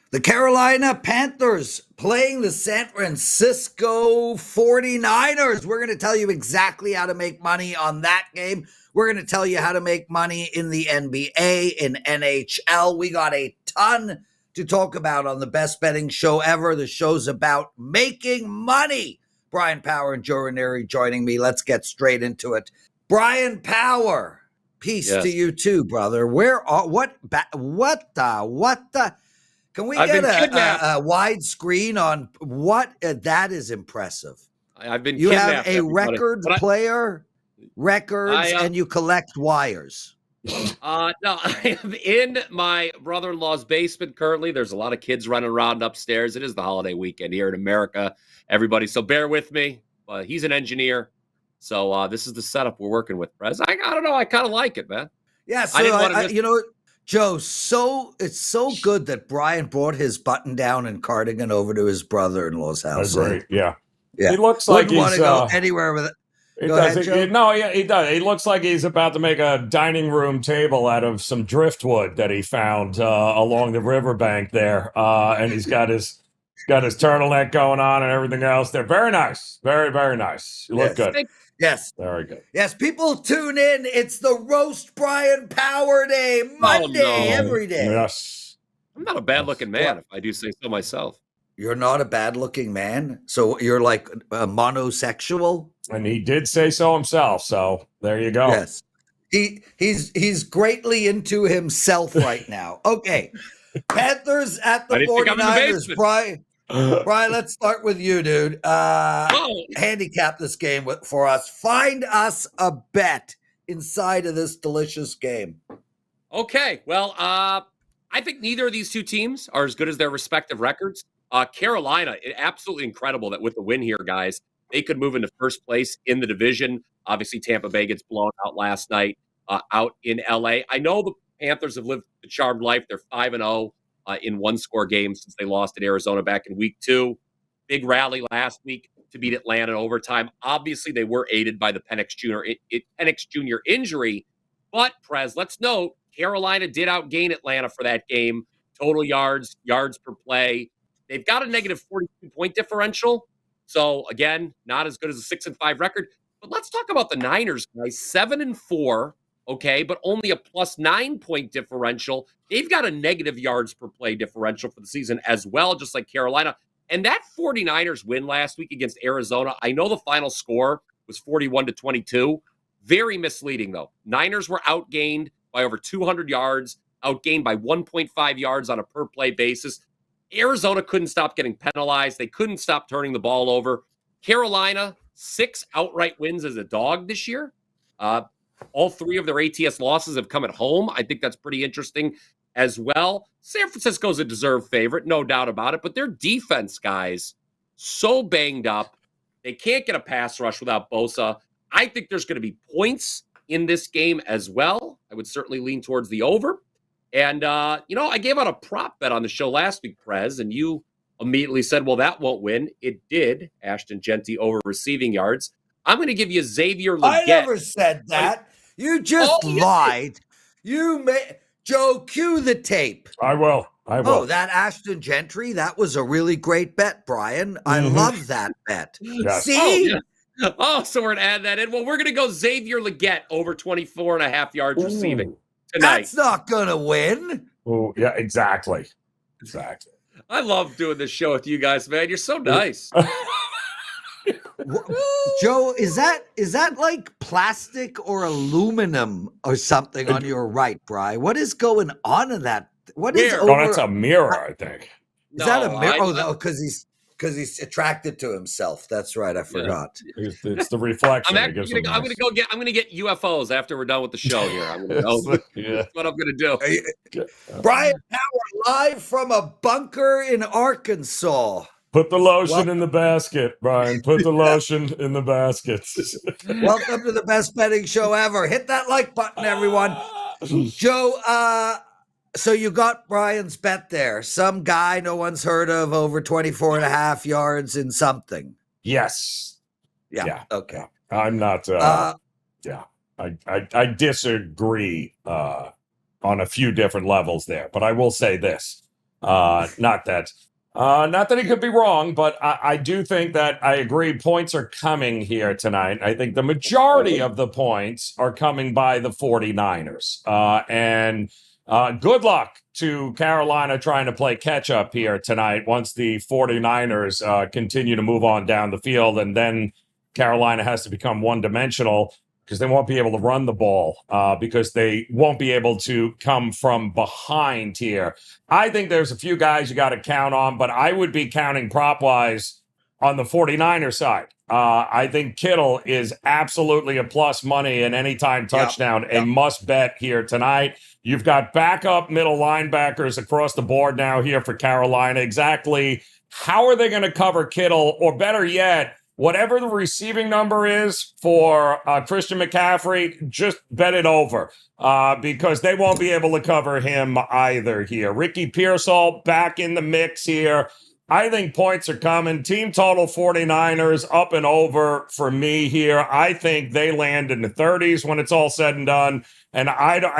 The Carolina Panthers playing the San Francisco 49ers. We're going to tell you exactly how to make money on that game. We're going to tell you how to make money in the NBA, in NHL. We got a ton to talk about on the best betting show ever. The show's about making money. Bryan Power and Joe and Prez joining me. Let's get straight into it. Bryan Power, peace to you too, brother. What the? Can we get a wide screen on what? That is impressive. I've been You kidnapped. have a record player, records, and you collect wires. No, I am in my brother-in-law's basement currently. There's a lot of kids running around upstairs. It is the holiday weekend here in America, everybody. So bear with me. He's an engineer. So this is the setup we're working with, Prez. I don't know. I kind of like it, man. Yeah, so Joe, it's so good that Bryan brought his button-down and cardigan over to his brother-in-law's house. Great, yeah. He looks like he's want to go anywhere with it. He does. He does. He looks like he's about to make a dining room table out of some driftwood that he found along the riverbank there, and he's got his turtleneck going on and everything else. They're very nice, very, very nice. You look good. Yes. Very good. Yes, people tune in. It's the Roast Bryan Power Day, Monday, every day. Yes. I'm not a bad-looking man, if I do say so myself. You're not a bad-looking man? So you're like a monosexual? And he did say so himself, so there you go. Yes. He's greatly into himself right now. Okay. Panthers at the 49ers. Bryan, let's start with you, dude. Handicap this game for us. Find us a bet inside of this delicious game. Okay. Well, I think neither of these two teams are as good as their respective records. Carolina, absolutely incredible that with the win here, guys, they could move into first place in the division. Obviously, Tampa Bay gets blown out last night out in LA. I know the Panthers have lived the charmed life. They're 5-0. In one-score games since they lost at Arizona back in week 2. Big rally last week to beat Atlanta in overtime. Obviously, they were aided by the Penix Jr. injury. But, Prez, let's note, Carolina did outgain Atlanta for that game. Total yards per play. They've got a negative 42-point differential. So, again, not as good as a 6-5 record. But let's talk about the Niners, guys. 7-4. Okay, but only a plus 9-point differential. They've got a negative yards per play differential for the season as well, just like Carolina. And that 49ers win last week against Arizona, I know the final score was 41-22. Very misleading, though. Niners were outgained by over 200 yards, outgained by 1.5 yards on a per play basis. Arizona couldn't stop getting penalized. They couldn't stop turning the ball over. Carolina, 6 outright wins as a dog this year. All 3 of their ATS losses have come at home. I think that's pretty interesting as well. San Francisco's a deserved favorite, no doubt about it. But their defense, guys, so banged up. They can't get a pass rush without Bosa. I think there's going to be points in this game as well. I would certainly lean towards the over. And, I gave out a prop bet on the show last week, Prez, and you immediately said, well, that won't win. It did. Ashton Genty over receiving yards. I'm going to give you Xavier Legette. I never said that. You just lied. Joe, cue the tape. I will. Oh, that Ashton Gentry, that was a really great bet, Bryan. I love that bet. Yes. See? So we're going to add that in. Well, we're going to go Xavier Legette over 24.5 yards receiving tonight. That's not going to win. Oh, yeah, exactly. I love doing this show with you guys, man. You're so nice. Joe, is that like plastic or aluminum or something on your right, Bryan? What is going on in that? What is over? Oh, that's a mirror, I think. Is that a mirror? Oh, no, because he's attracted to himself. That's right. I forgot. It's the reflection. I'm going to get UFOs after we're done with the show here. That's what I'm going to do. Bryan Power live from a bunker in Arkansas. Put the lotion in the basket, Bryan. Put the lotion in the basket. Welcome to the best betting show ever. Hit that like button, everyone. Joe, so you got Bryan's bet there. Some guy no one's heard of over 24.5 yards in something. Yes. Yeah. Okay. I'm not. I disagree on a few different levels there, but I will say this. Not that he could be wrong, but I do think that I agree points are coming here tonight. I think the majority of the points are coming by the 49ers. And good luck to Carolina trying to play catch up here tonight once the 49ers continue to move on down the field. And then Carolina has to become one-dimensional because they won't be able to run the ball because they won't be able to come from behind here. I think there's a few guys you got to count on, but I would be counting prop-wise on the 49er side. I think Kittle is absolutely a plus money and anytime touchdown, a must bet here tonight. You've got backup middle linebackers across the board now here for Carolina. Exactly how are they going to cover Kittle? Or better yet, whatever the receiving number is for Christian McCaffrey, just bet it over because they won't be able to cover him either here. Ricky Pearsall back in the mix here. I think points are coming. Team total 49ers up and over for me here. I think they land in the 30s when it's all said and done. And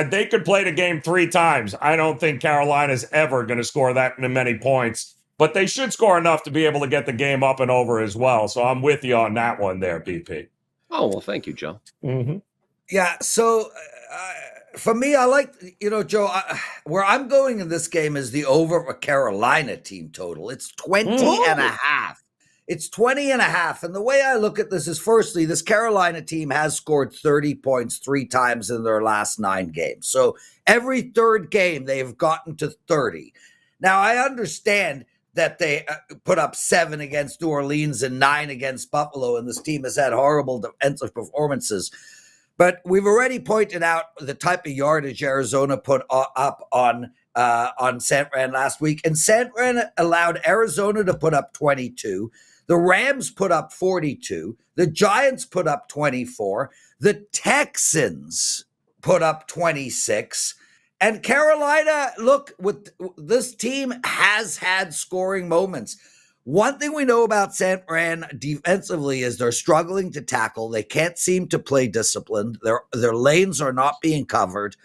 they could play the game 3 times. I don't think Carolina's ever going to score that many points. But they should score enough to be able to get the game up and over as well. So I'm with you on that one there, BP. Oh, well, thank you, Joe. Mm-hmm. Yeah, so for me, I like, Joe, where I'm going in this game is the over for Carolina team total. It's 20 and a half. It's 20 and a half. And the way I look at this is, firstly, this Carolina team has scored 30 points 3 times in their last 9 games. So every third game, they've gotten to 30. Now, I understand that they put up 7 against New Orleans and 9 against Buffalo, and this team has had horrible defensive performances. But we've already pointed out the type of yardage Arizona put up on San Fran last week, and San Fran allowed Arizona to put up 22. The Rams put up 42. The Giants put up 24. The Texans put up 26. And Carolina, look, with this team has had scoring moments. One thing we know about San Fran defensively is they're struggling to tackle. They can't seem to play disciplined. Their lanes are not being covered.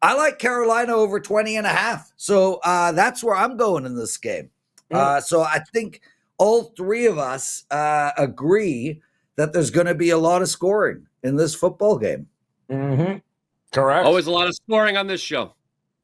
I like Carolina over 20 and a half. So that's where I'm going in this game. So I think all 3 of us agree that there's going to be a lot of scoring in this football game. Mm-hmm. Correct. Always a lot of scoring on this show.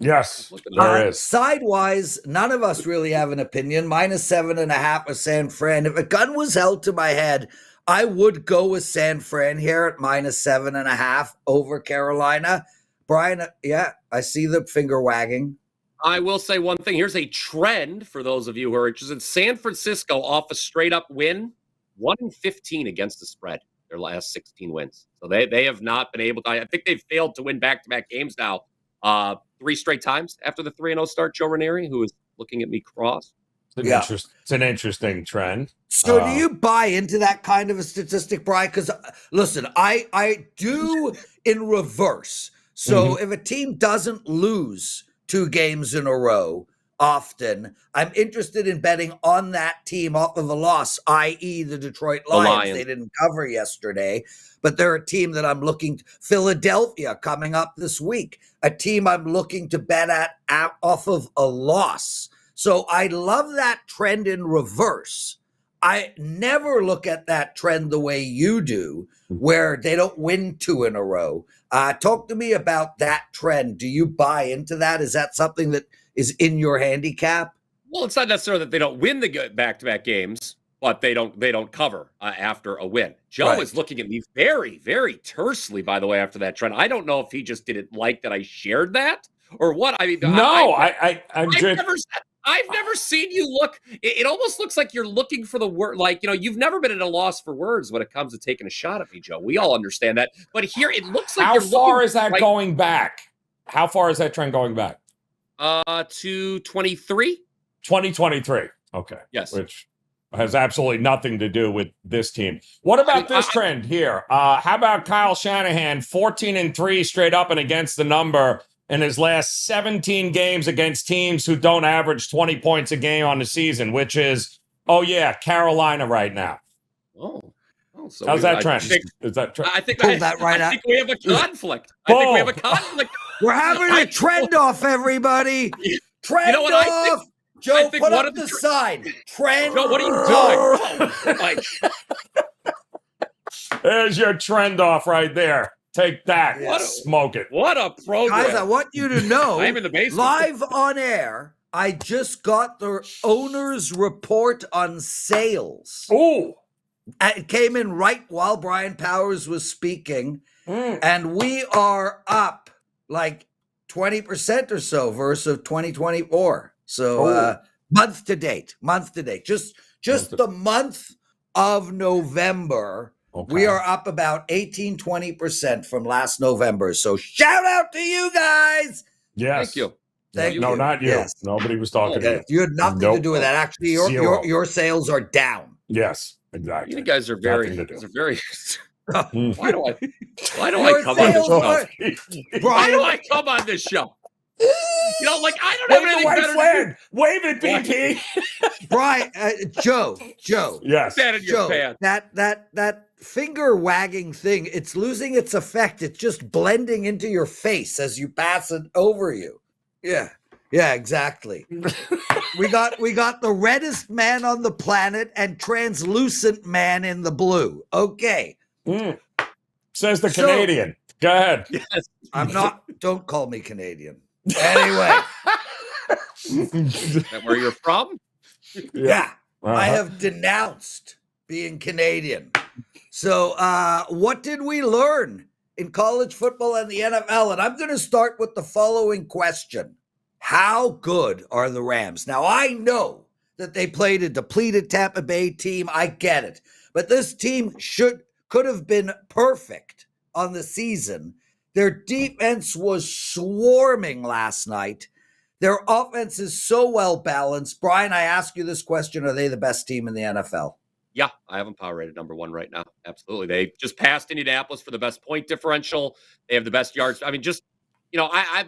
Yes, there is. Sidewise, none of us really have an opinion. -7.5 with San Fran. If a gun was held to my head, I would go with San Fran here at -7.5 over Carolina. Brian, yeah, I see the finger wagging. I will say one thing. Here's a trend for those of you who are interested. San Francisco off a straight-up win, 1-15 against the spread, their last 16 wins. So they have not been able to. I think they've failed to win back-to-back games now 3 straight times after the 3-0 start. Joe Ranieri, who is looking at me cross. It's an interesting trend. So do you buy into that kind of a statistic, Brian? Because listen, I do in reverse. So if a team doesn't lose 2 games in a row often, I'm interested in betting on that team off of a loss, i.e. the Detroit Lions. They didn't cover yesterday, but they're a team that I'm looking to. Philadelphia coming up this week, a team I'm looking to bet at off of a loss. So I love that trend in reverse. I never look at that trend the way you do, where they don't win 2 in a row. Talk to me about that trend. Do you buy into that? Is that something that is in your handicap? Well, it's not necessarily that they don't win the back-to-back games, but they don't cover after a win. Joe is looking at me very, very tersely, by the way, after that trend. I don't know if he just didn't like that I shared that or what. I mean, I've never seen you look. It almost looks like you're looking for the word. Like, you've never been at a loss for words when it comes to taking a shot at me, Joe. We all understand that. But here it looks like how far is that going back? How far is that trend going back? To 23. 2023. Okay. Yes. Which has absolutely nothing to do with this team. What about this trend here? How about Kyle Shanahan, 14-3 straight up and against the number in his last 17 games against teams who don't average 20 points a game on the season, which is, Carolina right now. So how's that trend? I think we have a conflict. We're having a trend off, everybody. Trend off. Joe, think put one up of the the sign. Trend. Joe, what are you doing? Like, There's your trend off right there. Take that. What a- Smoke it. what a program. Guys, I want you to know, I'm in the basement. live on air, I just got the owner's report on sales. Ooh. It came in right while Bryan Powers was speaking, and we are up like 20% or so versus 2024. So month to date, just the month of November, we are up about 18-20% from last November. So shout out to you guys. Yes. Thank you. Thank you. No, not you. Yes. Nobody was talking to you. You had nothing to do with that. Actually, your sales are down. Yes, exactly. You guys are very. Nothing to Guys do. are very. Why do I Your come on this sales show? are- Why Brian, do I come on this show? You know, like I don't have Wave the anything white better to do. flag. Wave it, BP. Brian, Joe. Yes. That in your Joe, pants. that finger wagging thing, it's losing its effect. It's just blending into your face as you pass it over you. Yeah, exactly. we got the reddest man on the planet and translucent man in the blue. Okay. Says the Canadian. Go ahead. Yes. I'm not, don't call me Canadian. Anyway. Is that where you're from? Yeah. I have denounced being Canadian. So what did we learn in college football and the NFL? And I'm going to start with the following question. How good are the Rams? Now, I know that they played a depleted Tampa Bay team. I get it. But this team could have been perfect on the season. Their defense was swarming last night. Their offense is so well balanced. Brian, I ask you this question. Are they the best team in the NFL? Yeah, I have them power rated number one right now. Absolutely. They just passed Indianapolis for the best point differential. They have the best yards. I mean, just,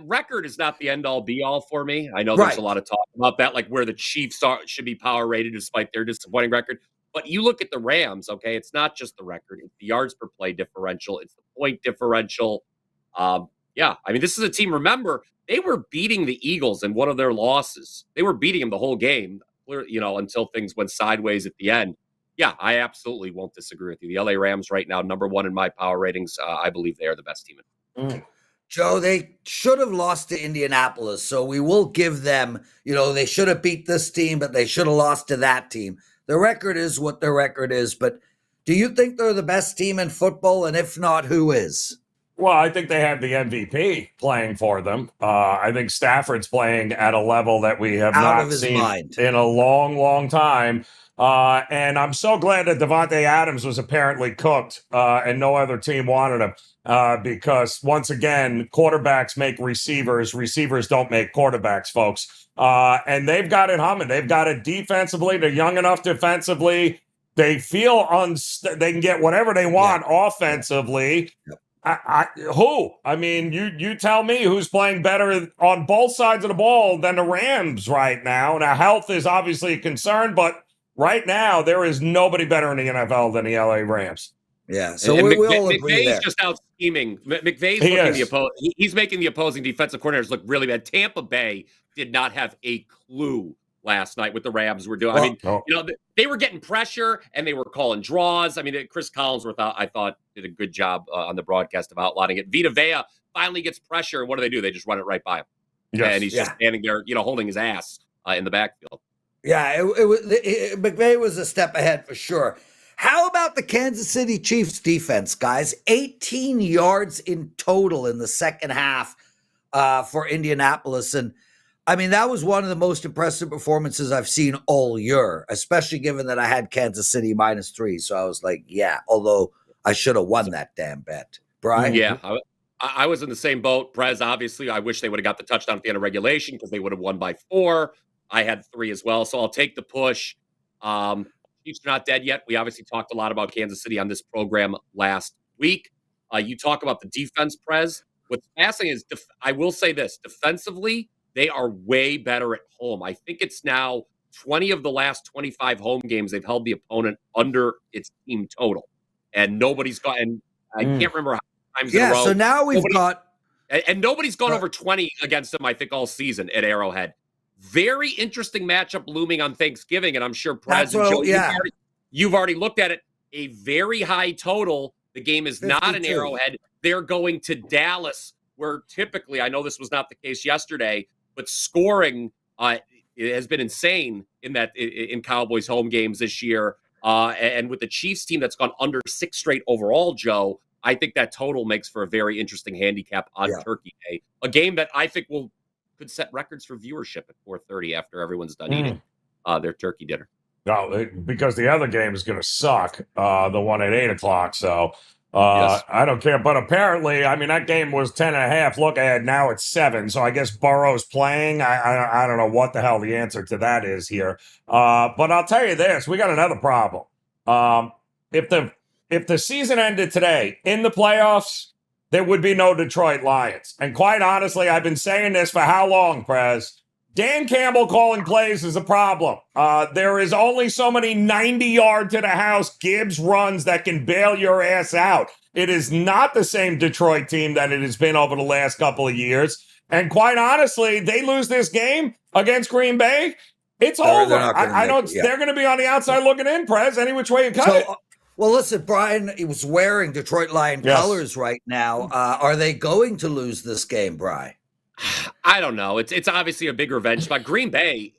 record is not the end all be all for me. I know there's a lot of talk about that, like where the Chiefs should be power rated despite their disappointing record. But you look at the Rams, okay, it's not just the record. It's the yards per play differential. It's the point differential. This is a team, remember, they were beating the Eagles in one of their losses. They were beating them the whole game, until things went sideways at the end. Yeah, I absolutely won't disagree with you. The LA Rams right now, number one in my power ratings. I believe they are the best team. Joe, they should have lost to Indianapolis. So we will give them, they should have beat this team, but they should have lost to that team. The record is what the record is. But do you think they're the best team in football? And if not, who is? Well, I think they have the MVP playing for them. I think Stafford's playing at a level that we have not seen in a long, long time. And I'm so glad that Devontae Adams was apparently cooked and no other team wanted him because, once again, quarterbacks make receivers. Receivers don't make quarterbacks, folks. And they've got it humming. They've got it defensively. They're young enough defensively. They feel they can get whatever they want offensively. Yep. Who? I mean, you tell me who's playing better on both sides of the ball than the Rams right now. Now, health is obviously a concern, but right now there is nobody better in the NFL than the LA Rams. Yeah, so we all agree there. McVay's just out scheming. McVay's he's making the opposing defensive coordinators look really bad. Tampa Bay did not have a clue last night what the Rams were doing. They were getting pressure and they were calling draws. I mean, Chris Collinsworth, I thought, did a good job on the broadcast of outlining it. Vita Vea finally gets pressure, and what do? They just run it right by him. Yes. And he's just standing there, holding his ass in the backfield. Yeah, McVay was a step ahead for sure. How about the Kansas City Chiefs defense, guys? 18 yards in total in the second half for Indianapolis. And I mean, that was one of the most impressive performances I've seen all year, especially given that I had Kansas City -3. So I was like, although I should have won that damn bet. Brian? Yeah, I was in the same boat. Prez, obviously, I wish they would have got the touchdown at the end of regulation because they would have won by 4. I had 3 as well, so I'll take the push. Chiefs are not dead yet. We obviously talked a lot about Kansas City on this program last week. You talk about the defense, Prez. What's fascinating is, I will say this, defensively, they are way better at home. I think it's now 20 of the last 25 home games they've held the opponent under its team total. And nobody's got, and I can't remember how many times in a row. So now we've got. And nobody's gone over 20 against them, I think, all season at Arrowhead. Very interesting matchup looming on Thanksgiving, and I'm sure Prez and Joe, yeah. you've already looked at it. A very high total. The game is 52. Not an Arrowhead. They're going to Dallas, where typically, I know this was not the case yesterday, but scoring it has been insane in Cowboys home games this year. And with the Chiefs team that's gone under 6 straight overall, Joe, I think that total makes for a very interesting handicap on Turkey Day. A game that I think could set records for viewership at 4:30 after everyone's done eating their turkey dinner. No, because the other game is going to suck, the one at 8 o'clock. So I don't care. But apparently, I mean, that game was 10.5. Look ahead, now it's 7. So I guess Burrow's playing. I don't know what the hell the answer to that is here. But I'll tell you this: we got another problem. If the season ended today in the playoffs, there would be no Detroit Lions. And quite honestly, I've been saying this for how long, Prez? Dan Campbell calling plays is a problem. There is only so many 90-yard to the house Gibbs runs that can bail your ass out. It is not the same Detroit team that it has been over the last couple of years. And quite honestly, they lose this game against Green Bay, it's over. They're going to be on the outside looking in, Prez, any which way you cut it. Well, listen, Brian, he was wearing Detroit Lion colors right now. Are they going to lose this game, Brian? I don't know. It's obviously a big revenge spot. Green Bay,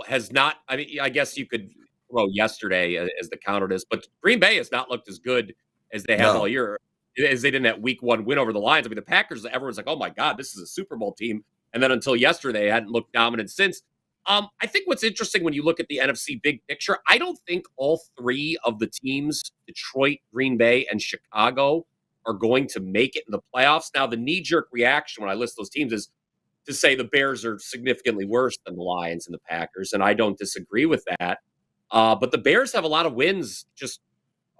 has not. I mean, I guess you could throw yesterday as the counter to this, but Green Bay has not looked as good as they have all year, as they did in that Week 1 win over the Lions. I mean, the Packers, everyone's like, "Oh my God, this is a Super Bowl team," and then until yesterday, they hadn't looked dominant since. I think what's interesting when you look at the NFC big picture, I don't think all 3 of the teams, Detroit, Green Bay, and Chicago, are going to make it in the playoffs. Now, the knee-jerk reaction when I list those teams is to say the Bears are significantly worse than the Lions and the Packers, and I don't disagree with that. But the Bears have a lot of wins just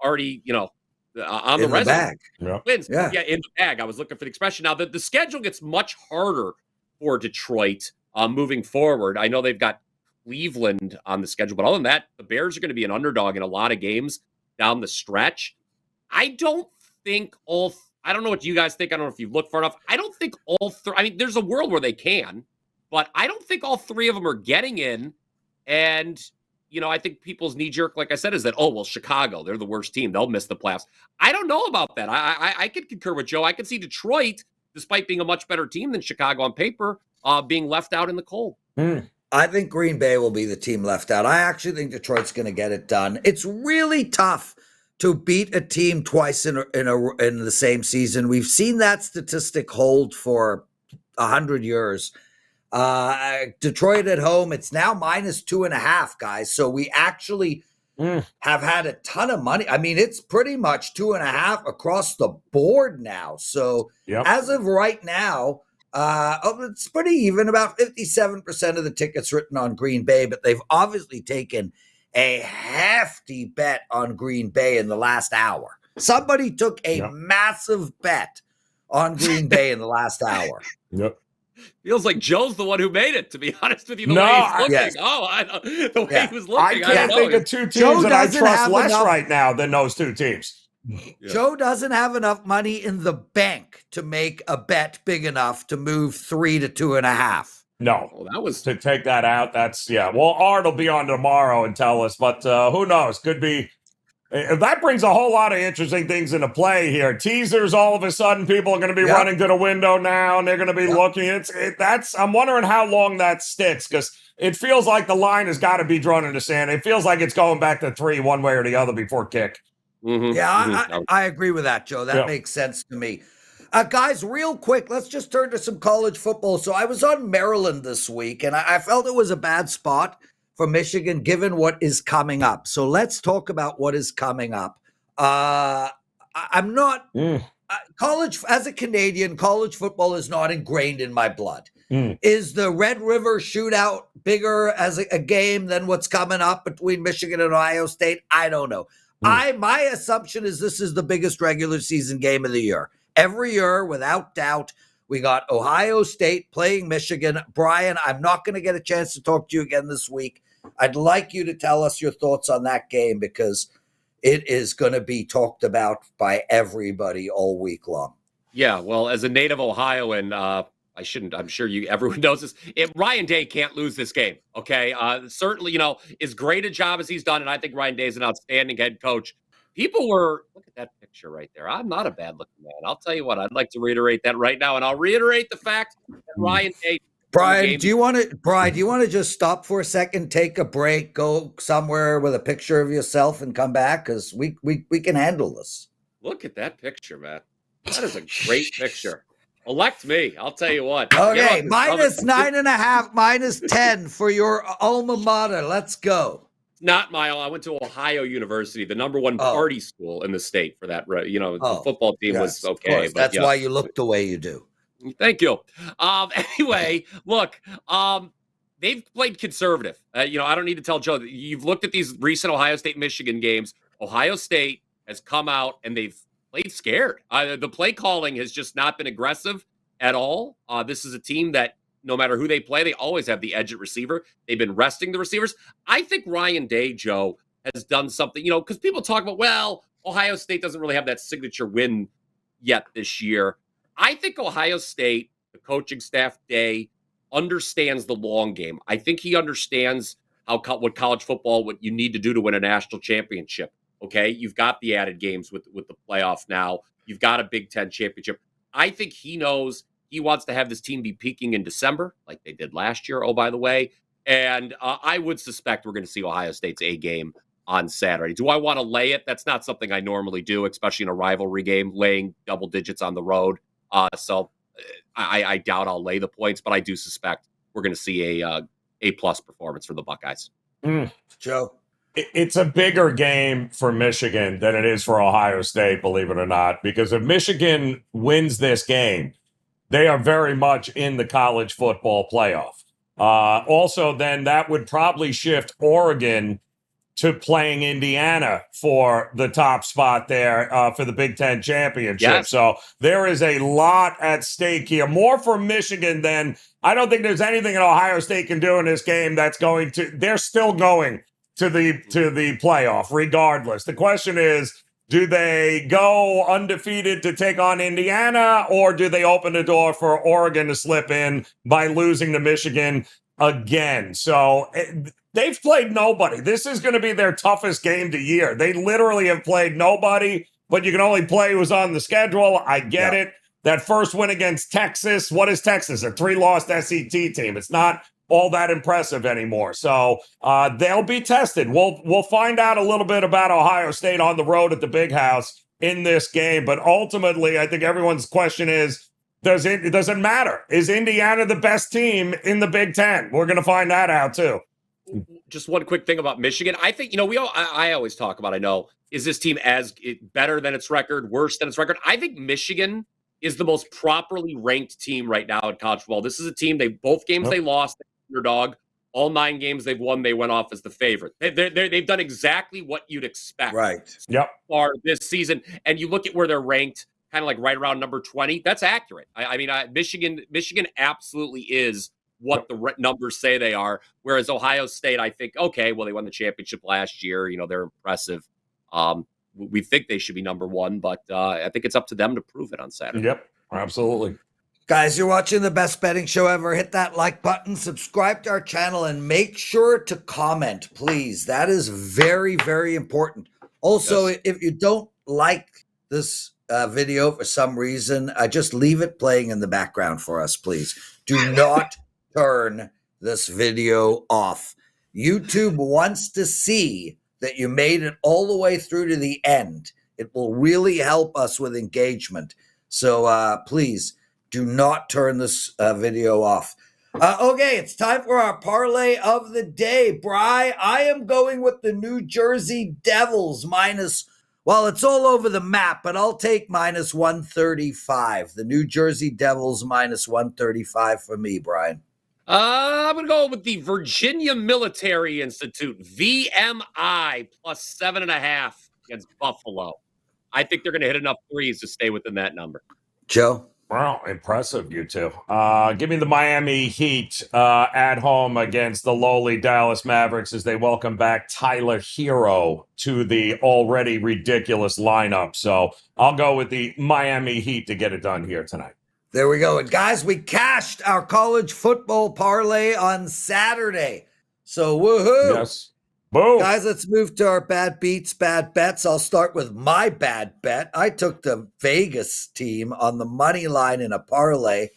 already, on the resume. Bag. Wins. Yeah, in the bag. I was looking for the expression. Now, the schedule gets much harder for Detroit moving forward. I know they've got Cleveland on the schedule, but other than that, the Bears are going to be an underdog in a lot of games down the stretch. I don't think I don't know what you guys think. I don't know if you've looked far enough. I don't think all 3. I mean, there's a world where they can, but I don't think all 3 of them are getting in. And, I think people's knee jerk, like I said, is that, Chicago, they're the worst team. They'll miss the playoffs. I don't know about that. I could concur with Joe. I could see Detroit, despite being a much better team than Chicago on paper, being left out in the cold. I think Green Bay will be the team left out. I actually think Detroit's going to get it done. It's really tough to beat a team twice in the same season. We've seen that statistic hold for 100 years. Detroit at home, it's now -2.5, guys. So we actually have had a ton of money. I mean, it's pretty much 2.5 across the board now. So as of right now, it's pretty even. About 57% of the tickets written on Green Bay, but they've obviously taken a hefty bet on Green Bay in the last hour. Somebody took a massive bet on Green Bay in the last hour. Feels like Joe's the one who made it, to be honest with you. The way he's looking. The way he was looking. I can't think of 2 teams that I trust less right now than those 2 teams. Joe doesn't have enough money in the bank to make a bet big enough to move 3 to 2.5. No, well, that was to take that out. That's Well, Art will be on tomorrow and tell us, but who knows? Could be. That brings a whole lot of interesting things into play here. Teasers, all of a sudden, people are going to be running to the window now, and they're going to be looking. I'm wondering how long that sticks, because it feels like the line has got to be drawn in the sand. It feels like it's going back to 3 one way or the other before kick. I agree with that, Joe. That makes sense to me. Guys, real quick, let's just turn to some college football. So I was on Maryland this week, and I felt it was a bad spot for Michigan, given what is coming up. So let's talk about what is coming up. I'm not college as a Canadian. College football is not ingrained in my blood. Is the Red River shootout bigger as a game than what's coming up between Michigan and Ohio State? I don't know. My assumption is this is the biggest regular season game of the year. Every year, without doubt. We got Ohio State playing Michigan. Brian, I'm not going to get a chance to talk to you again this week. I'd like you to tell us your thoughts on that game, because it is going to be talked about by everybody all week long. Yeah, well, as a native Ohioan, I I shouldn't. I'm sure everyone knows this. Ryan Day can't lose this game. Okay, certainly, as great a job as he's done, and I think Ryan Day is an outstanding head coach. People look at that picture right there. I'm not a bad looking man. I'll tell you what. I'd like to reiterate that right now, and I'll reiterate the fact that Ryan Day. Brian, do you want to just stop for a second, take a break, go somewhere with a picture of yourself, and come back? Because we can handle this. Look at that picture, man. That is a great picture. Elect me. I'll tell you what. Okay, minus 9.5, minus 10 for your alma mater. Let's go. Not I went to Ohio University, the number one party school in the state for that. The football team was okay. But that's why you look the way you do. Thank you. Anyway, look, they've played conservative. I don't need to tell Joe that you've looked at these recent Ohio State-Michigan games. Ohio State has come out and they've played scared. The play calling has just not been aggressive at all. This is a team that no matter who they play, they always have the edge at receiver. They've been resting the receivers. I think Ryan Day, Joe, has done something, because people talk about, Ohio State doesn't really have that signature win yet this year. I think Ohio State, the coaching staff, Day, understands the long game. I think he understands what college football, what you need to do to win a national championship. Okay, you've got the added games with the playoff now. You've got a Big Ten championship. I think he knows he wants to have this team be peaking in December, like they did last year, oh, by the way. And I would suspect we're going to see Ohio State's A game on Saturday. Do I want to lay it? That's not something I normally do, especially in a rivalry game, laying double digits on the road. So I doubt I'll lay the points, but I do suspect we're going to see a plus performance for the Buckeyes. Joe? It's a bigger game for Michigan than it is for Ohio State, believe it or not, because if Michigan wins this game, they are very much in the college football playoff. Also, then that would probably shift Oregon to playing Indiana for the top spot there for the Big Ten championship. Yes. So there is a lot at stake here, more for Michigan than I don't think there's anything that Ohio State can do in this game they're still going to the playoff regardless. The question is, do they go undefeated to take on Indiana, or do they open the door for Oregon to slip in by losing to Michigan again? So they've played nobody. This is going to be their toughest game to year. They literally have played nobody, but you can only play who's on the schedule. I get it. That first win against Texas, what is Texas? A 3-loss SEC team. It's not all that impressive anymore. So they'll be tested. We'll find out a little bit about Ohio State on the road at the Big House in this game. But ultimately, I think everyone's question is, does it matter? Is Indiana the best team in the Big Ten? We're going to find that out too. Just one quick thing about Michigan. I think, I always talk about, is this team better than its record, worse than its record? I think Michigan is the most properly ranked team right now in college football. This is a team, both games they lost, underdog. All 9 games they've won, they went off as the favorite. They've done exactly what you'd expect for this season. And you look at where they're ranked, kind of like right around number 20. That's accurate. Michigan absolutely is what the numbers say they are. Whereas Ohio State, I think, okay, well, they won the championship last year. They're impressive. We think they should be number 1, but I think it's up to them to prove it on Saturday. Yep, absolutely. Guys, you're watching the best betting show ever. Hit that like button, subscribe to our channel, and make sure to comment, please. That is very, very important. Also, if you don't like this video for some reason, just leave it playing in the background for us, please. Do not turn this video off. YouTube wants to see that you made it all the way through to the end. It will really help us with engagement. So please, do not turn this video off. Okay, it's time for our parlay of the day. Bri, I am going with the New Jersey Devils it's all over the map, but I'll take minus 135. The New Jersey Devils minus 135 for me, Brian. I'm going to go with the Virginia Military Institute, VMI, plus 7.5 against Buffalo. I think they're going to hit enough threes to stay within that number. Joe? Wow, impressive, you two. Give me the Miami Heat at home against the lowly Dallas Mavericks as they welcome back Tyler Hero to the already ridiculous lineup. So I'll go with the Miami Heat to get it done here tonight. There we go. And guys, we cashed our college football parlay on Saturday. So woohoo. Yes. Boom. Guys, let's move to our bad beats, bad bets. I'll start with my bad bet. I took the Vegas team on the money line in a parlay.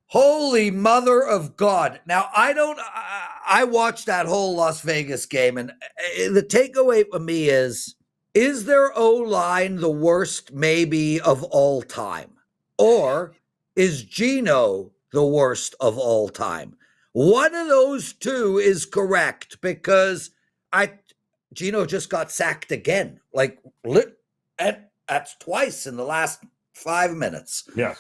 Holy mother of God. Now, I watched that whole Las Vegas game, and the takeaway for me is their O-line the worst maybe of all time? Or is Geno the worst of all time? One of those two is correct, because Geno just got sacked again. That's twice in the last 5 minutes. Yeah.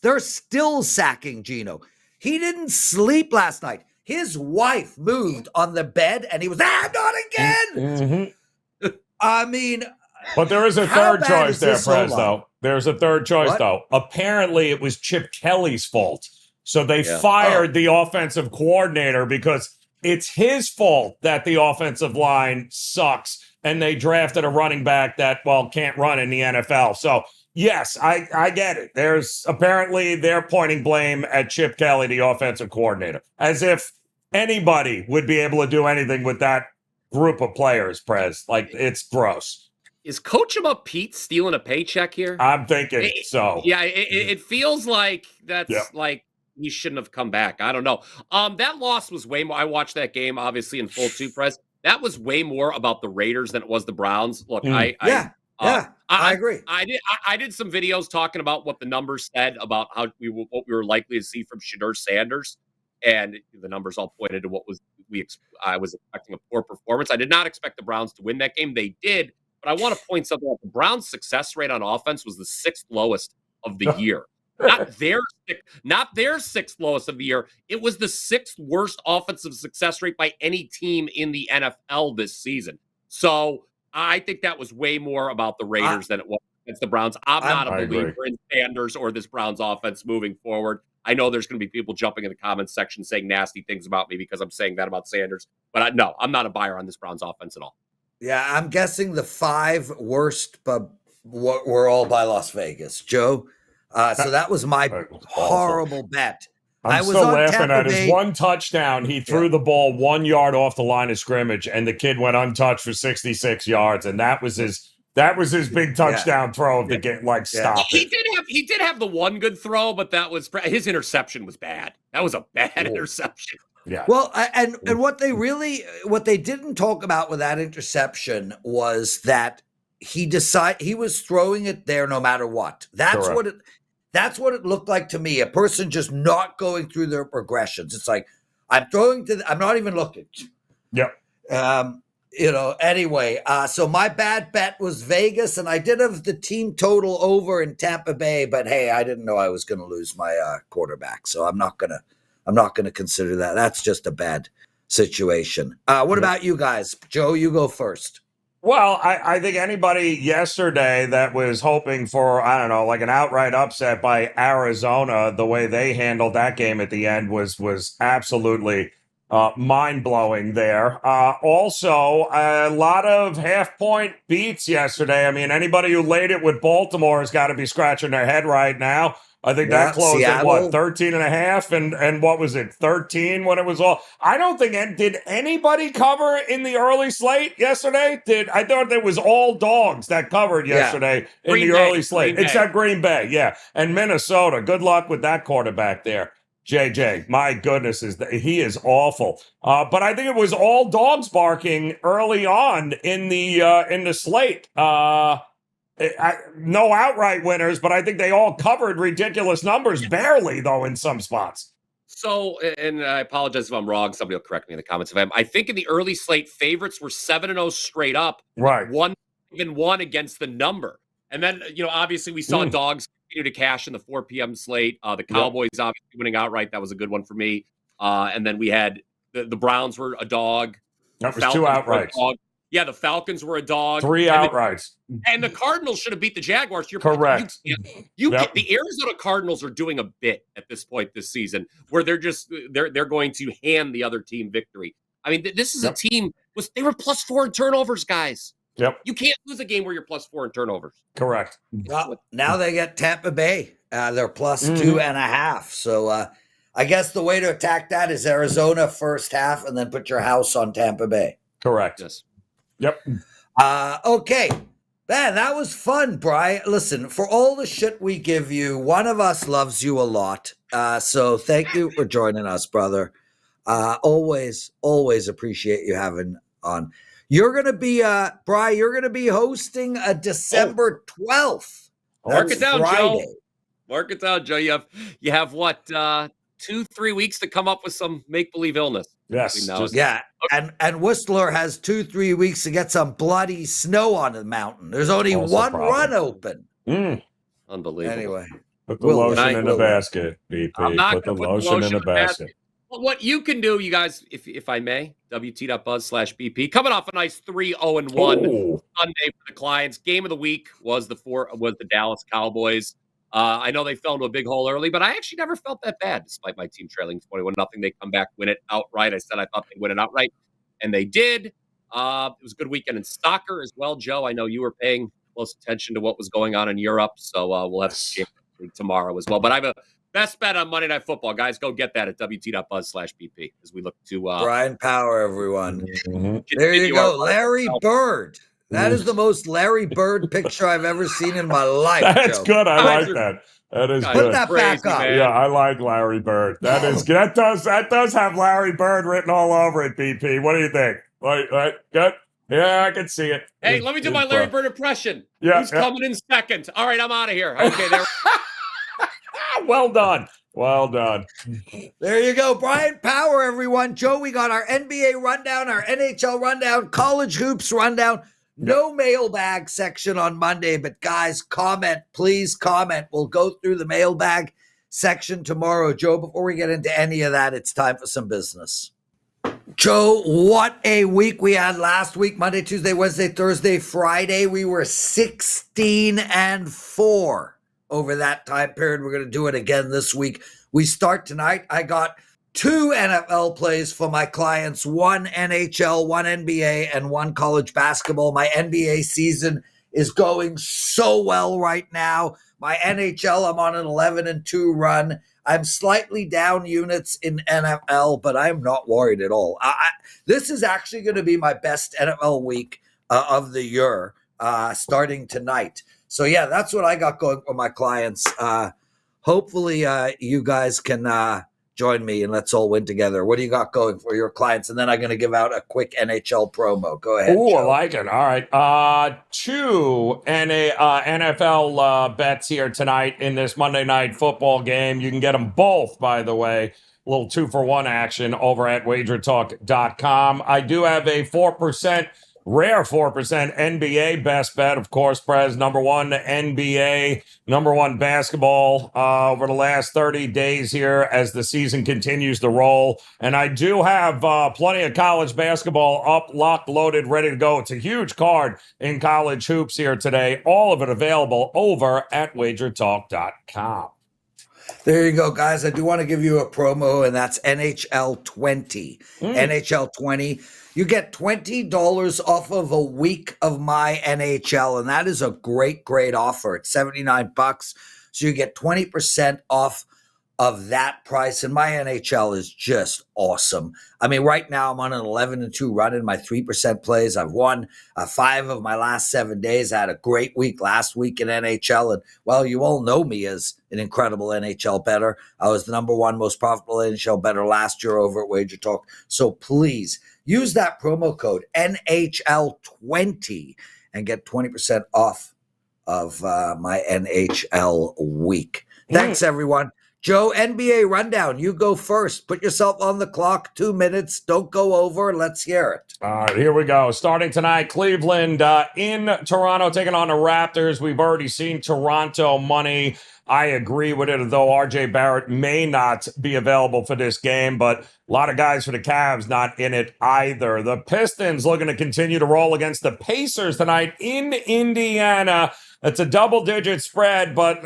They're still sacking Geno. He didn't sleep last night. His wife moved on the bed, and he was, not again! Mm-hmm. I mean... But there is a third choice there, Prez, though. There's a third choice, though. Apparently, it was Chip Kelly's fault. So they fired the offensive coordinator because it's his fault that the offensive line sucks, and they drafted a running back that, can't run in the NFL. So, yes, I get it. They're pointing blame at Chip Kelly, the offensive coordinator, as if anybody would be able to do anything with that group of players, Prez. It's gross. Is Coach 'em up Pete stealing a paycheck here? I'm thinking so. Yeah, it feels like that's like he shouldn't have come back. I don't know. That loss was way more. I watched that game, obviously, in full too, Prez. That was way more about the Raiders than it was the Browns. Look, I agree. I did some videos talking about what the numbers said about what we were likely to see from Shedeur Sanders, and the numbers all pointed to I was expecting a poor performance. I did not expect the Browns to win that game. They did. But I want to point something out. The Browns' success rate on offense was the 6th lowest of the year. Not their sixth lowest of the year. It was the 6th worst offensive success rate by any team in the NFL this season. So I think that was way more about the Raiders than it was against the Browns. I'm not a believer in Sanders or this Browns offense moving forward. I know there's going to be people jumping in the comments section saying nasty things about me because I'm saying that about Sanders. But no, I'm not a buyer on this Browns offense at all. Yeah, I'm guessing the 5 worst were all by Las Vegas. Joe? So that was my horrible bet. I was still laughing at his one touchdown. He threw the ball 1 yard off the line of scrimmage, and the kid went untouched for 66 yards, and that was his big touchdown throw of the game. Stop it. He did have the one good throw, but his interception was bad. That was a bad interception. Yeah. Well, and what they didn't talk about with that interception was that he was throwing it there no matter what. That's what it looked like to me. A person just not going through their progressions. It's like, I'm not even looking. Yep. Anyway, so my bad bet was Vegas, and I did have the team total over in Tampa Bay, but hey, I didn't know I was going to lose my quarterback, so I'm not going to consider that. That's just a bad situation. What about you guys? Joe, you go first. Well, I think anybody yesterday that was hoping for, an outright upset by Arizona, the way they handled that game at the end was absolutely mind-blowing there. Also, a lot of half-point beats yesterday. I mean, anybody who laid it with Baltimore has got to be scratching their head right now. I think that closed at 13 and a half, and what was it, 13 when it was all? I don't think did anybody cover in the early slate yesterday? I thought it was all dogs that covered yesterday in the early slate, except Green Bay, and Minnesota. Good luck with that quarterback there. JJ, my goodness, he is awful. But I think it was all dogs barking early on in the slate. No outright winners, but I think they all covered ridiculous numbers, barely, though, in some spots. So, and I apologize if I'm wrong. Somebody will correct me in the comments if I am. I think in the early slate, favorites were 7-0 straight up. Right. Even one against the number. And then, obviously we saw dogs continue to cash in the 4 p.m. slate. The Cowboys obviously winning outright. That was a good one for me. And then we had the Browns were a dog. That was 2 outrights. Yeah, the Falcons were a dog. 3 outrights. And the Cardinals should have beat the Jaguars. You're correct. The Arizona Cardinals are doing a bit at this point this season where they're going to hand the other team victory. I mean, this is a team they were +4 in turnovers, guys. Yep. You can't lose a game where you're +4 in turnovers. Correct. Well, now they get Tampa Bay They're plus 2.5. So I guess the way to attack that is Arizona first half and then put your house on Tampa Bay. Correct. Yes. Yep. Okay. Man, that was fun, Brian. Listen, for all the shit we give you, one of us loves you a lot. So thank you for joining us, brother. Always appreciate you having on. You're going to be, Brian, you're going to be hosting a December 12th. Mark it down, Friday. Joe. Mark it down, Joe. You have what, 2-3 weeks to come up with some make-believe illness. Yes. Yeah. And Whistler has 2-3 weeks to get some bloody snow on the mountain. There's only one run open. Unbelievable. Anyway. Put the lotion in the basket, BP. I'm not Put the gonna lotion in the basket. Well, what you can do, you guys, if I may, WT.buzz/BP, coming off a nice 3-0-1 Sunday for the clients. Game of the week was the Dallas Cowboys. I know they fell into a big hole early, but I actually never felt that bad, despite my team trailing 21-0. They come back, win it outright. I said I thought they'd win it outright, and they did. It was a good weekend in soccer as well, Joe. I know you were paying close attention to what was going on in Europe, so we'll have a game tomorrow as well. But I have a best bet on Monday Night Football. Guys, go get that at WT.buzz/BP as we look to Bryan Power, everyone. There you go. Larry Bird. That is the most Larry Bird picture I've ever seen in my life. That's Joe. good. I like that. That is Put good. that back up. Man. Yeah, I like Larry Bird. That does have Larry Bird written all over it, BP. What do you think? Right, good? Yeah, I can see it. Hey, let me do my Larry Bird impression. Yeah, Who's coming in second? All right, I'm out of here. Okay, there. Well done. Well done. There you go. Bryan Power, everyone. Joe, we got our NBA rundown, our NHL rundown, college hoops rundown. No mailbag section on Monday, but guys, comment. Please comment. We'll go through the mailbag section tomorrow. Joe, before we get into any of that, it's time for some business. Joe, what a week we had last week. Monday, Tuesday, Wednesday, Thursday, Friday. We were 16-4 over that time period. We're going to do it again this week. We start tonight. I got 2 NFL plays for my clients, 1 NHL, 1 NBA, and 1 college basketball. My NBA season is going so well right now. My NHL, I'm on an 11-2 run. I'm slightly down units in NFL, but I'm not worried at all. This is actually going to be my best NFL week of the year, starting tonight. So, yeah, that's what I got going for my clients. Hopefully, you guys can join me and let's all win together. What do you got going for your clients? And then I'm going to give out a quick NHL promo. Go ahead. Oh, I Joe. like it. All right. 2 NFL bets here tonight in this Monday Night Football game. You can get them both, by the way. A little 2-for-1 action over at wagertalk.com. I do have a 4%. Rare 4% NBA best bet, of course, Prez, number 1 NBA, number 1 basketball over the last 30 days here as the season continues to roll. And I do have plenty of college basketball up, locked, loaded, ready to go. It's a huge card in college hoops here today. All of it available over at wagertalk.com. There you go, guys. I do want to give you a promo, and that's NHL 20. NHL 20. You get $20 off of a week of my NHL, and that is a great, great offer. It's $79, so you get 20% off of that price, and my NHL is just awesome. I mean, right now I'm on an 11-2 run in my 3% plays. I've won 5 of my last 7 days. I had a great week last week in NHL, and well, you all know me as an incredible NHL bettor. I was the number 1 most profitable NHL bettor last year over at Wager Talk. So please use that promo code NHL20 and get 20% off of my NHL week. Thanks, everyone. Joe, NBA rundown. You go first. Put yourself on the clock. 2 minutes. Don't go over. Let's hear it. All right, here we go. Starting tonight, Cleveland in Toronto taking on the Raptors. We've already seen Toronto money. I agree with it, though RJ Barrett may not be available for this game, but a lot of guys for the Cavs not in it either. The Pistons looking to continue to roll against the Pacers tonight in Indiana. It's a double-digit spread, but,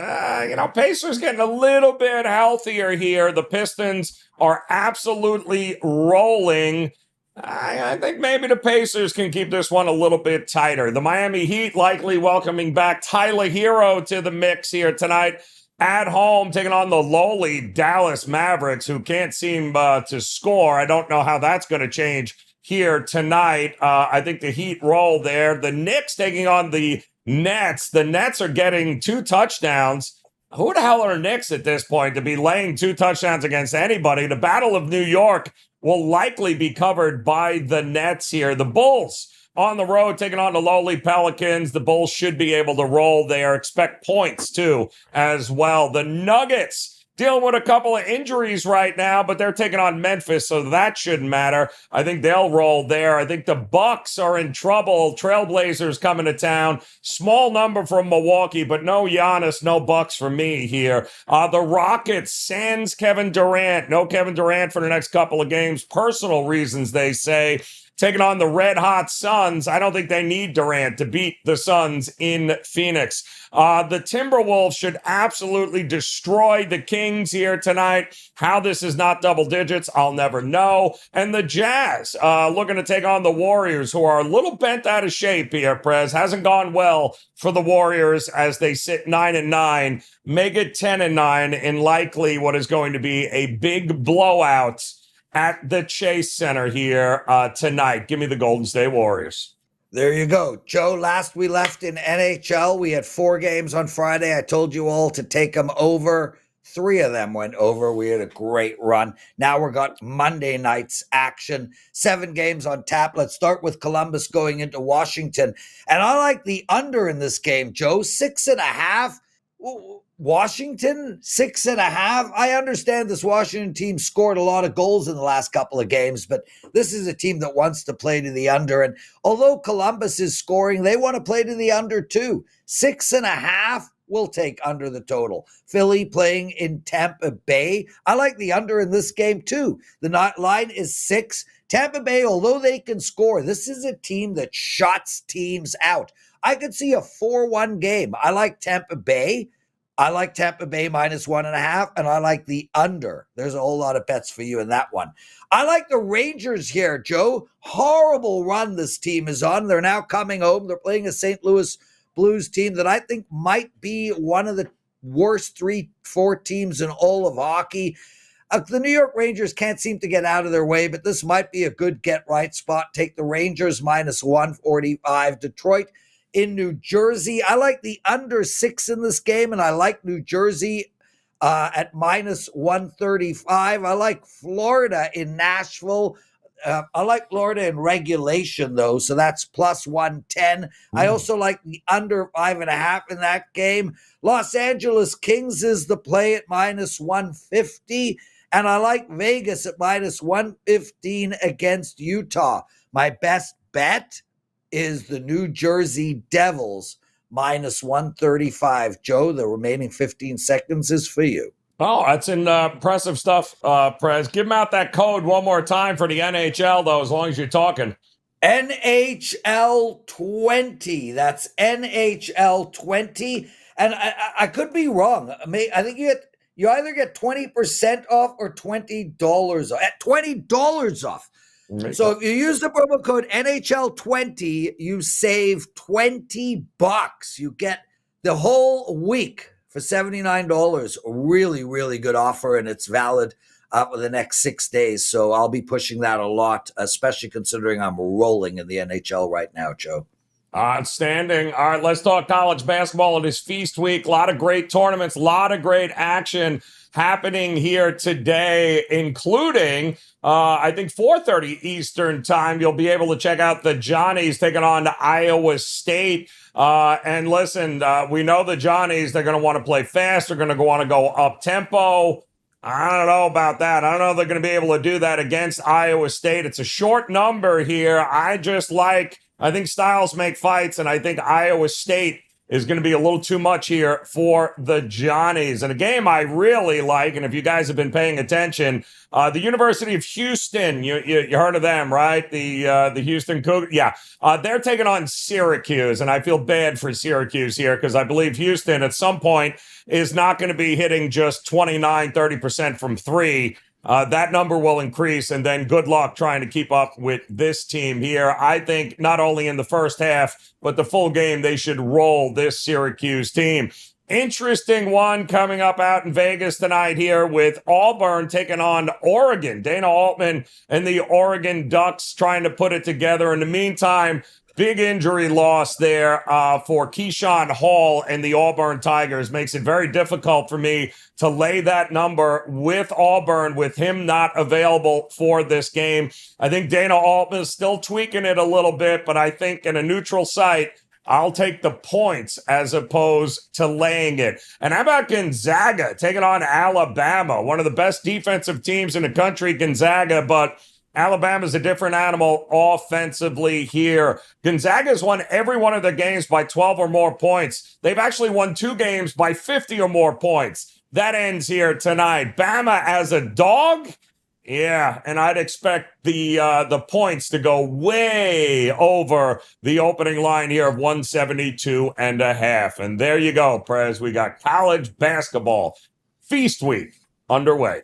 Pacers getting a little bit healthier here. The Pistons are absolutely rolling. I think maybe the Pacers can keep this one a little bit tighter. The Miami Heat likely welcoming back Tyler Hero to the mix here tonight at home, taking on the lowly Dallas Mavericks, who can't seem to score. I don't know how that's going to change here tonight. I think the Heat roll there. The Knicks taking on the Nets. The Nets are getting 2 touchdowns. Who the hell are Knicks at this point to be laying 2 touchdowns against anybody? The Battle of New York will likely be covered by the Nets here. The Bulls on the road taking on the lowly Pelicans. The Bulls should be able to roll there. Expect points, too, as well. The Nuggets dealing with a couple of injuries right now, but they're taking on Memphis, so that shouldn't matter. I think they'll roll there. I think the Bucks are in trouble. Trailblazers coming to town. Small number from Milwaukee, but no Giannis, no Bucks for me here. The Rockets, sans Kevin Durant. No Kevin Durant for the next couple of games. Personal reasons, they say. Taking on the Red Hot Suns. I don't think they need Durant to beat the Suns in Phoenix. The Timberwolves should absolutely destroy the Kings here tonight. How this is not double digits, I'll never know. And the Jazz looking to take on the Warriors, who are a little bent out of shape here, Prez. Hasn't gone well for the Warriors as they sit 9-9, make it 10-9 in likely what is going to be a big blowout at the Chase Center here tonight. Give me the Golden State Warriors. There you go. Joe, last we left in NHL, we had 4 games on Friday. I told you all to take them over. 3 of them went over. We had a great run. Now we've got Monday night's action. 7 games on tap. Let's start with Columbus going into Washington. And I like the under in this game, Joe. 6.5. Washington, 6.5. I understand this Washington team scored a lot of goals in the last couple of games, but this is a team that wants to play to the under. And although Columbus is scoring, they want to play to the under too. 6.5. We'll take under the total. Philly playing in Tampa Bay. I like the under in this game too. The line is 6. Tampa Bay, although they can score, this is a team that shuts teams out. I could see a 4-1 game. I like Tampa Bay. I like Tampa Bay minus 1.5, and I like the under. There's a whole lot of bets for you in that one. I like the Rangers here, Joe. Horrible run this team is on. They're now coming home. They're playing a St. Louis Blues team that I think might be one of the worst 3-4 teams in all of hockey. The New York Rangers can't seem to get out of their way, but this might be a good get-right spot. Take the Rangers minus 145. Detroit in New Jersey. I like the under 6 in this game, and I like New Jersey at minus 135. I like Florida in Nashville. I like Florida in regulation, though, so that's plus 110. I also like the under 5.5 in that game. Los Angeles Kings is the play at minus 150, and I like Vegas at minus 115 against Utah. My best bet is the New Jersey Devils minus 135. Joe, the remaining 15 seconds is for you. Oh, that's impressive stuff, Prez. Give him out that code one more time for the NHL, though, as long as you're talking. NHL 20. That's NHL 20. And I could be wrong. I think you either get 20% off or $20 off. At $20 off. So if you use the promo code NHL20, you save $20. You get the whole week for $79. Really, really good offer, and it's valid for the next 6 days. So I'll be pushing that a lot, especially considering I'm rolling in the NHL right now, Joe. Outstanding. All right, let's talk college basketball. It is Feast Week. A lot of great tournaments, a lot of great action happening here today, including, I think, 4:30 Eastern time. You'll be able to check out the Johnnies taking on Iowa State. And listen, we know the Johnnies, they're going to want to play fast. They're going to want to go up-tempo. I don't know about that. I don't know if they're going to be able to do that against Iowa State. It's a short number here. I think styles make fights, and I think Iowa State is going to be a little too much here for the Johnnies. And a game I really like, and if you guys have been paying attention, the University of Houston, you heard of them, right? The Houston Cougars. Yeah, they're taking on Syracuse, and I feel bad for Syracuse here because I believe Houston at some point is not going to be hitting just 30% from 3. That number will increase, and then good luck trying to keep up with this team here. I think not only in the first half, but the full game, they should roll this Syracuse team. Interesting one coming up out in Vegas tonight here with Auburn taking on Oregon. Dana Altman and the Oregon Ducks trying to put it together. In the meantime, big injury loss there for Keyshawn Hall and the Auburn Tigers. Makes it very difficult for me to lay that number with Auburn, with him not available for this game. I think Dana Altman is still tweaking it a little bit, but I think in a neutral site, I'll take the points as opposed to laying it. And how about Gonzaga taking on Alabama, one of the best defensive teams in the country, Gonzaga, but Alabama's a different animal offensively here. Gonzaga's won every one of their games by 12 or more points. They've actually won 2 games by 50 or more points. That ends here tonight. Bama as a dog? Yeah, and I'd expect the points to go way over the opening line here of 172.5. And there you go, Prez. We got college basketball feast week underway.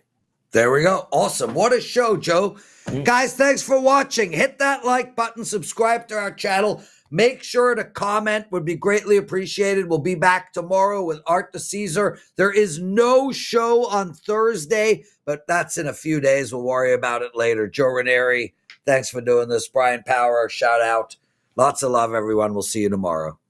There we go. Awesome. What a show, Joe. Guys, thanks for watching. Hit that like button, subscribe to our channel. Make sure to comment, would be greatly appreciated. We'll be back tomorrow with Art the Caesar. There is no show on Thursday, but that's in a few days. We'll worry about it later. Joe Ranieri, thanks for doing this. Bryan Power, shout out. Lots of love, everyone. We'll see you tomorrow.